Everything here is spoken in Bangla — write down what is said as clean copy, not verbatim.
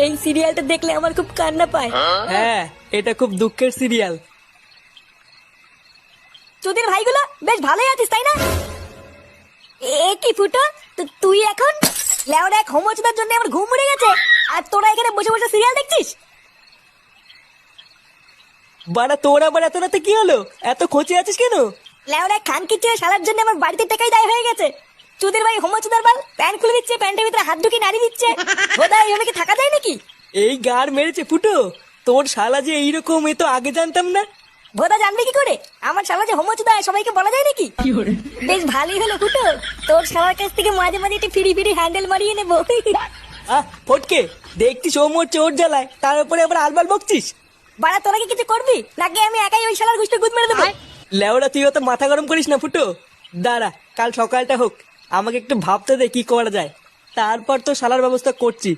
এই সিরিয়ালটা দেখলে আমার খুব কান্না পায়। হ্যাঁ, এটা খুব দুঃখের সিরিয়াল। তোদের ভাইগুলো বেশ ভালোই আছিস তাই না? এ কি ফুটো, তুই এখন লেওরা এক হোমোচুদার জন্য আমার ঘুম উড়ে গেছে, আর তোরা এখানে বসে বসে সিরিয়াল দেখছিস? বাড়া তোর আবার এত রাতে কি হলো? এত খোঁচে আছিস কেন? লেওরা খান কিচ্ছে শালার জন্য আমার বাড়িতে টাকাই দায় হয়ে গেছে। তোদের ভাই হোমোচুদার বাল প্যান্ট খুলে দিচ্ছে, প্যান্টের ভিতরে হাত ঢুকিয়ে নাড়ি দিচ্ছে। বোধা এইভাবে কি থাকা যায় নাকি? এই গাড় মেরেছে ফুটো, তোর শালা যে এইরকম এ তো আগে জানতাম না। বোধা জানবি কি করে আমার শালা যে হোমোচুদা সবাইকে বলা যায় নাকি? বেশ ভালোই হলো ফুটো, তোর শালার কাছ থেকে মাঝে মাঝে একটু ফিরি ফিরি হ্যান্ডেল মারিয়ে নেবো। ফটকে, দেখছিস ও মোর চোর জ্বালায়, তার উপরে আবার আলবাল বকছিস। বাড়া তোরা কি কিছু করবি নাকি আমি একাই ওই শালার গুষ্টি গুদ মেরে দেবো? লেওড়া তুই অত মাথা গরম করিস না ফুটো। দাঁড়া, কাল সকালটা হোক, আমাকে একটু ভাবতে দে কি করা যায়, তারপর তো শালার ব্যবস্থা করছি।